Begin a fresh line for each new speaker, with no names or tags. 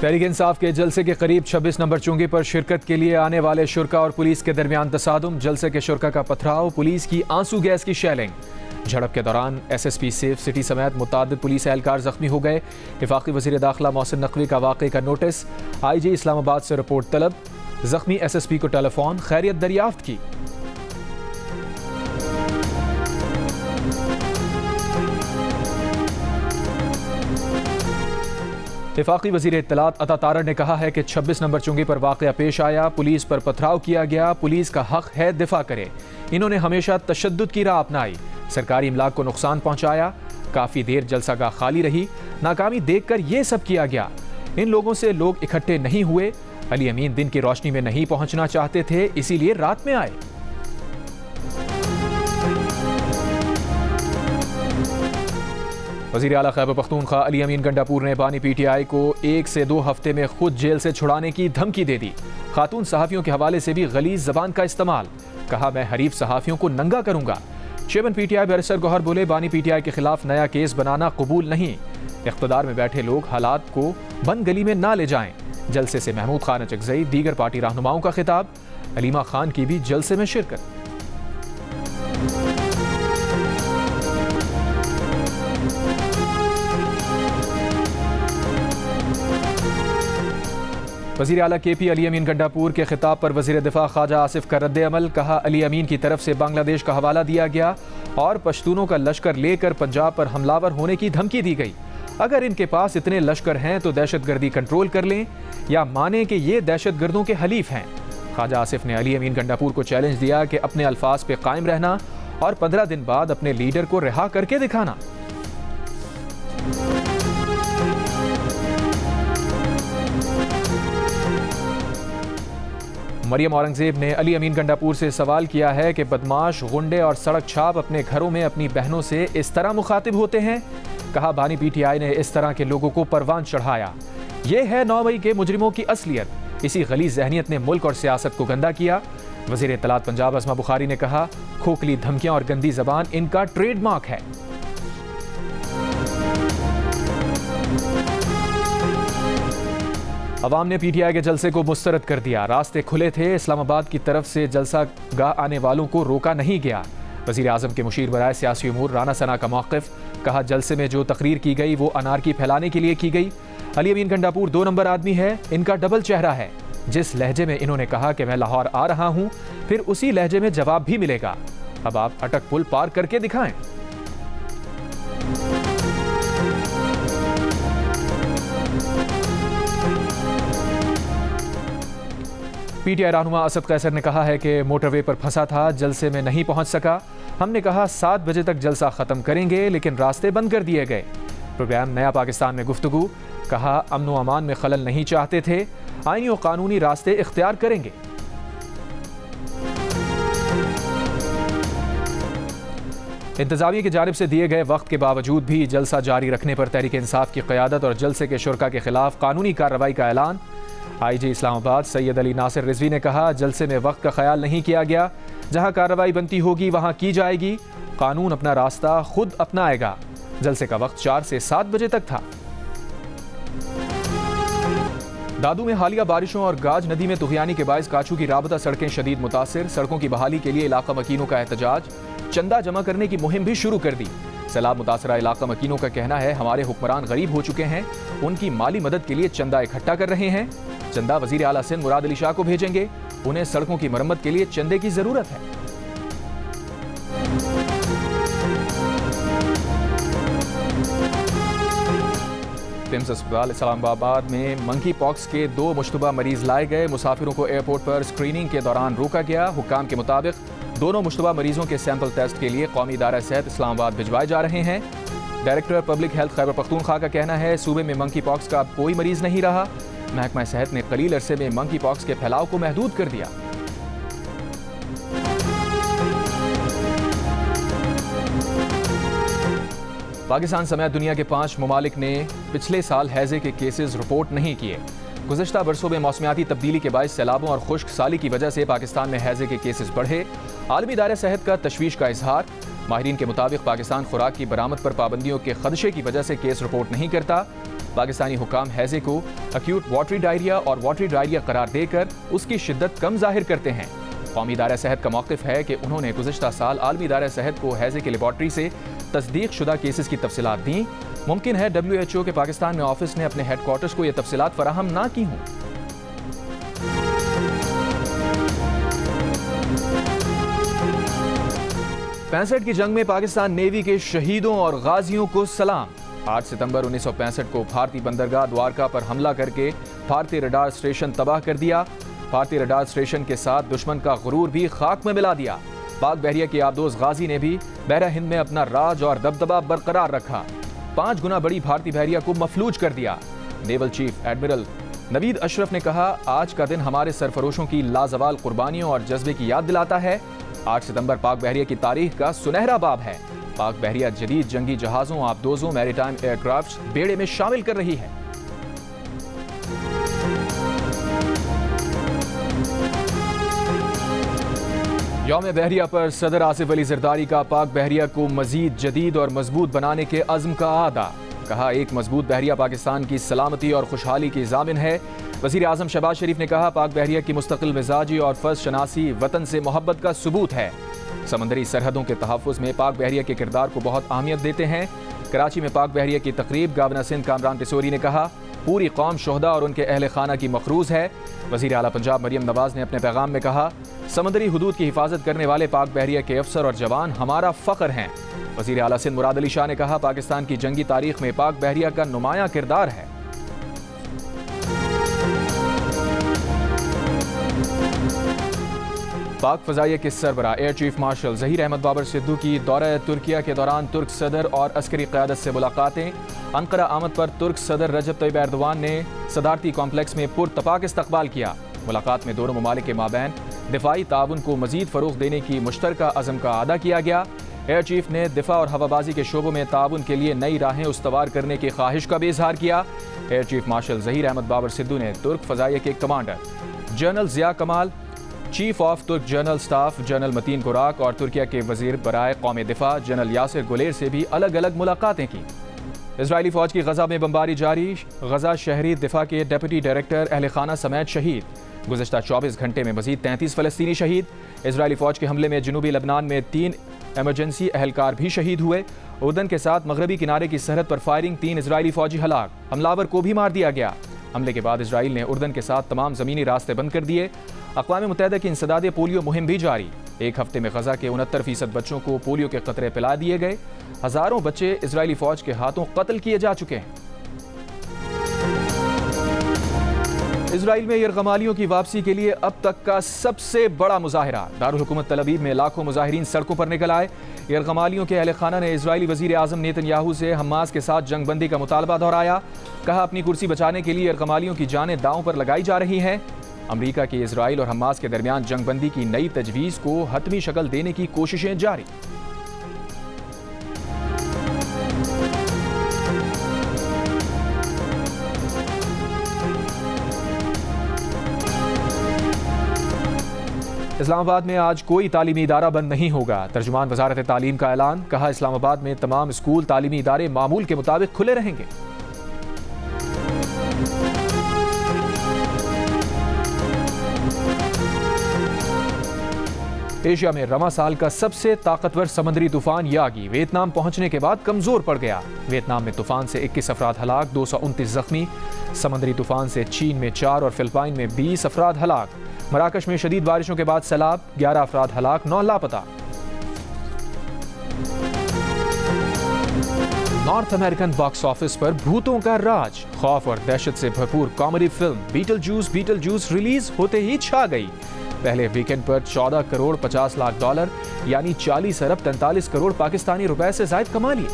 तहरीक इंसाफ के जलसे के करीब 26 नंबर चुंगी पर शिरकत के लिए आने वाले शुरका और पुलिस के दरमियान तसादुम। जलसे के शुरका का पथराव, पुलिस की आंसू गैस की शेलिंग। झड़प के दौरान SSP सेफ सिटी समेत मुतादिद पुलिस एहलकार जख्मी हो गए। वफाकी वज़ीर दाखिला मोहसिन नकवी का वाक़े का नोटिस, IG इस्लामाबाद से रिपोर्ट तलब। जख्मी SSP को टेलीफोन, खैरियत दरियाफ्त की। वफाकी वज़ीर इत्तलात अता तारड़ ने कहा है कि 26 नंबर चुंगी पर वाक़या पेश आया, पुलिस पर पथराव किया गया। पुलिस का हक है दिफा करे। इन्होंने हमेशा तशद्दुद की राह अपनाई, सरकारी इमलाक को नुकसान पहुँचाया। काफ़ी देर जलसागाह खाली रही, नाकामी देख कर ये सब किया गया। इन लोगों से लोग इकट्ठे नहीं हुए। अली अमीन दिन की रोशनी में नहीं पहुँचना चाहते थे, इसीलिए रात में आए। वज़ीर आला खैबर पख्तूनख्वा अली अमीन गंडापुर ने बानी PTI को 1 से 2 हफ्ते में खुद जेल से छुड़ाने की धमकी दे दी। खातून सहाफ़ियों के हवाले से भी गलीज़ ज़बान का इस्तेमाल। कहा, मैं हरीफ सहाफ़ियों को नंगा करूंगा। चेयरमैन PTI बैरिस्टर गौहर बोले, बानी PTI के खिलाफ नया केस बनाना कबूल नहीं। इख्तिदार में बैठे लोग हालात को बंद गली में ना ले जाएं। जलसे से महमूद खान अचकज़ई, दीगर पार्टी रहनुमाओं का खिताब। अलीमा खान की भी जलसे में शिरकत। वज़ीर आला KP अली अमीन गंडापुर के खिताब पर वज़ीर दिफा ख्वाजा आसिफ का रद्द अमल। कहा, अली अमीन की तरफ से बांग्लादेश का हवाला दिया गया और पश्तूनों का लश्कर लेकर पंजाब पर हमलावर होने की धमकी दी गई। अगर इनके पास इतने लश्कर हैं तो दहशतगर्दी कंट्रोल कर लें या माने कि ये दहशतगर्दों के हलीफ हैं। ख्वाजा आसिफ ने अली अमीन गंडापुर को चैलेंज दिया कि अपने अल्फाज पे कायम रहना और 15 दिन बाद अपने लीडर को रिहा करके दिखाना। मरियम औरंगजेब ने अली अमीन गंडापुर से सवाल किया है कि बदमाश, गुंडे और सड़क छाप अपने घरों में अपनी बहनों से इस तरह मुखातिब होते हैं। कहा, बानी PTI ने इस तरह के लोगों को परवान चढ़ाया। यह है 9 मई के मुजरिमों की असलियत। इसी गलीज़ ज़हनियत ने मुल्क और सियासत को गंदा किया। वज़ीर इत्तलात पंजाब अज़मा बुखारी ने कहा, खोखली धमकियां और गंदी ज़बान इनका ट्रेडमार्क है। अवाम ने PTI के जलसे को मुस्तरद कर दिया। रास्ते खुले थे, इस्लामाबाद की तरफ से जलसा गाह आने वालों को रोका नहीं गया। वज़ीर आज़म के मुशीर बराए सियासी उमूर राना सना का मौक़िफ़। कहा, जलसे में जो तकरीर की गई वो अनारकी फैलाने के लिए की गई। अली अमीन गंडापुर 2 नंबर आदमी है, इनका डबल चेहरा है। जिस लहजे में इन्होंने कहा कि मैं लाहौर आ रहा हूँ, फिर उसी लहजे में जवाब भी मिलेगा। अब आप अटक पुल पार करके दिखाएं। PTI रहनुमा असद कैसर ने कहा है कि मोटरवे पर फंसा था, जलसे में नहीं पहुंच सका। हमने कहा 7 बजे तक जलसा ख़त्म करेंगे, लेकिन रास्ते बंद कर दिए गए। प्रोग्राम नया पाकिस्तान में गुफ्तगू। कहा, अमन व अमान में खलल नहीं चाहते थे, आईनी और कानूनी रास्ते इख्तियार करेंगे। इंतज़ामिया की जानिब से दिए गए वक्त के बावजूद भी जलसा जारी रखने पर तहरीक इंसाफ की क़यादत और जलसे के शुरका के खिलाफ कानूनी कार्रवाई का ऐलान। IG इस्लामाबाद सैयद अली नासिर रिजवी ने कहा, जलसे में वक्त का ख्याल नहीं किया गया। जहां कार्रवाई बनती होगी वहां की जाएगी। कानून अपना रास्ता खुद अपनाएगा। जलसे का वक्त 4 से 7 बजे तक था। दादू में हालिया बारिशों और गाज नदी में तुगयानी के बायस काचू की राबता सड़कें शदीद मुतासिर। सड़कों की बहाली के लिए इलाका मकीनों का एहतजाज। चंदा जमा करने की मुहिम भी शुरू कर दी। सैलाब मुतासरा इलाका मकीनों का कहना है, हमारे हुक्मरान गरीब हो चुके हैं, उनकी माली मदद के लिए चंदा इकट्ठा कर रहे हैं। चंदा वजीर आला सिंध मुराद अली शाह को भेजेंगे। उन्हें सड़कों की मरम्मत के लिए चंदे की जरूरत है। टिम्स अस्पताल इस्लामाबाद में मंकी पॉक्स के 2 मुश्तबा मरीज लाए गए। मुसाफिरों को एयरपोर्ट पर स्क्रीनिंग के दौरान रोका गया। हुक्काम के मुताबिक दोनों मुश्तबा मरीजों के सैंपल टेस्ट के लिए कौमी इदारा सेहत इस्लामाबाद भिजवाए जा रहे हैं। Director public health Khyber Pakhtunkhwa का कहना है, सूबे में मंकी पॉक्स का अब कोई मरीज नहीं रहा। महकमा सेहत ने कलील अरसे में मंकी पॉक्स के फैलाव को महदूद कर दिया। पाकिस्तान समेत दुनिया के 5 ममालिक ने पिछले साल हैजे के केसेस रिपोर्ट नहीं किए। गुज़श्ता बरसों में मौसमियाती तब्दीली के बायस सैलाबों और खुश्क साली की वजह से पाकिस्तान में हैजे के केसेस बढ़े। आलमी इदारे सेहत का तशवीश का इजहार। माहिरीन के मुताबिक पाकिस्तान खुराक की बरामद पर पाबंदियों के खदशे की वजह से केस रिपोर्ट नहीं करता। पाकिस्तानी हुकाम हैजे को एक्यूट वाटरी डायरिया और वाटरी डायरिया करार देकर उसकी शिद्दत कम जाहिर करते हैं। कौमी इदारा सेहत का मौक़िफ़ है कि उन्होंने गुज़िश्ता साल आलमी इदारा सेहत को हैजे की लेबॉर्ट्री से तस्दीक शुदा केसेस की तफसीलात दी। मुमकिन है WHO के पाकिस्तान में ऑफिस ने अपने हेडक्वार्टर्स को यह तफसीलात फराहम ना की हों। 65 की जंग में पाकिस्तान नेवी के शहीदों और गाजियों को सलाम। 8 सितंबर 1965 को भारतीय बंदरगाह द्वारका पर हमला करके भारतीय रडार स्टेशन तबाह कर दिया। भारतीय रडार स्टेशन के साथ दुश्मन का गुरूर भी खाक में मिला दिया। पाक बहरिया के आबदोज गाजी ने भी बहरा हिंद में अपना राज और दबदबा बरकरार रखा। 5 गुना बड़ी भारतीय बहरिया को मफलूज कर दिया। Naval chief admiral Naveed Ashraf ने कहा, आज का दिन हमारे सरफरोशों की लाजवाल कुर्बानियों और जज्बे की याद दिलाता है। 8 सितंबर पाक बहरिया की तारीख का सुनहरा बाब है। पाक बहरिया जदीद जंगी जहाज़ों, आबदोजों, मैरीटाइम एयरक्राफ्ट बेड़े में शामिल कर रही है। यौम बहरिया पर सदर आसिफ अली जरदारी का पाक बहरिया को मजीद जदीद और मजबूत बनाने के अज़्म का आदा। कहा, एक मजबूत बहरिया पाकिस्तान की सलामती और खुशहाली की ज़ामिन है। वज़ीर आज़म शहबाज शरीफ ने कहा, पाक बहरिया की मुस्तकिल मिजाजी और फ़र्ज शनासी वतन से मोहब्बत का सबूत है। समंदरी सरहदों के तहफ़्फ़ुज़ में पाक बहरिया के किरदार को बहुत अहमियत देते हैं। कराची में पाक बहरिया की तकरीब गवर्नर सिंध कामरान टिसोरी ने कहा, पूरी कौम शोहदा और उनके अहले खाना की मखरूज है। वज़ीर आला पंजाब मरियम नवाज ने अपने पैगाम में कहा, समंदरी हुदूद की हिफाजत करने वाले पाक बहरिया के अफसर और जवान हमारा फ़ख्र हैं। वज़ीर आला सिंध मुराद अली शाह ने कहा, पाकिस्तान की जंगी तारीख में पाक बहरिया का नुमायां किरदार है। पाक फ़ज़ाइया के सरबरा air chief marshal Zaheer Ahmed Babar Sidhu की दौरा तुर्किया के दौरान तुर्क सदर और अस्करी क़यादत से मुलाकातें। अंकारा आमद पर तुर्क सदर रजब तय्यब एर्दोआन ने सदारती कॉम्प्लेक्स में पुरतपाक इस्तकबाल किया। मुलाकात में दोनों ममालिक के माबैन दिफाई ताउन को मजीद फ़रोग़ देने की मुश्तरका अज़म का अदा किया गया। एयर चीफ ने दिफा और हवाबाजी के शोबों में ताउन के लिए नई राहें उस्तवार करने की ख्वाहिश का भी इजहार किया। Air chief marshal Zaheer Ahmed Babar Sidhu ने तुर्क फ़ज़ाइया के commander general Ziya Kemal, chief of तुर्क general staff general Metin Gurak और तुर्किया के वज़ीर बराए कौमी दिफा जनरल यासिर गुलेर से भी अलग अलग मुलाकातें की। इजरायली फ़ौज की गजा में बमबारी जारी। गजा शहरी दिफा के डिप्टी डायरेक्टर अहल खाना समेत शहीद। गुज़िश्ता 24 घंटे में मज़ीद 33 फ़लस्तीनी शहीद। इजरायली फ़ौज के हमले में जनूबी लबनान में 3 एमरजेंसी एहलकार भी शहीद हुए। उर्दन के साथ मगरबी किनारे की सरहद पर फायरिंग, 3 इजरायली फ़ौजी हलाक। हमलावर को भी मार दिया गया। हमले के बाद इजराइल ने उर्दन के साथ तमाम ज़मीनी रास्ते बंद कर दिए। अक़वाम मुत्तहिदा की इंसदाद पोलियो मुहिम भी जारी। एक हफ्ते में गजा के 69% बच्चों को पोलियो के कतरे पिला दिए गए। हज़ारों बच्चे इजरायली फ़ौज के हाथों कत्ल किए जा चुके हैं। इजराइल में यरगमालियों की वापसी के लिए अब तक का सबसे बड़ा मुजाहिरा। दारुल हुकूमत तल अबीब में लाखों मुजाहिरीन सड़कों पर निकल आए। यरगमालियों के अहले खाना ने इजरायली वज़ीर आज़म नेतन्याहू से हमास के साथ जंगबंदी का मुतालबा दोहराया। कहा, अपनी कुर्सी बचाने के लिए यरगमालियों की जानें दांव पर लगाई जा रही हैं। अमरीका की इजराइल और हमास के दरमियान जंगबंदी की नई तजवीज़ को हतमी शक्ल देने की कोशिशें जारी। इस्लामाबाद में आज कोई तालीमी इदारा बंद नहीं होगा। तर्जुमान वजारत तालीम का ऐलान। कहा, इस्लामाबाद में तमाम स्कूल तालीमी इदारे मामूल के मुताबिक खुले रहेंगे। एशिया में रवां साल का सबसे ताकतवर समंदरी तूफान यागी वियतनाम पहुंचने के बाद कमजोर पड़ गया। वियतनाम में तूफान से 21 अफराद हलाक, 229 जख्मी। समंदरी तूफान से चीन में 4 और फिलिपाइन में 20 अफराद हलाक। मराकश में शदीद बारिशों के बाद सैलाब, 11 अफराद हलाक, 9 लापता। नॉर्थ अमेरिकन बॉक्स ऑफिस पर भूतों का राज। खौफ और दहशत से भरपूर comedy film Beetlejuice release होते ही छा गई। पहले वीकेंड पर 14 करोड़ 50 लाख डॉलर यानी 40 अरब 43 करोड़ पाकिस्तानी रुपए से जायद कमा लिए।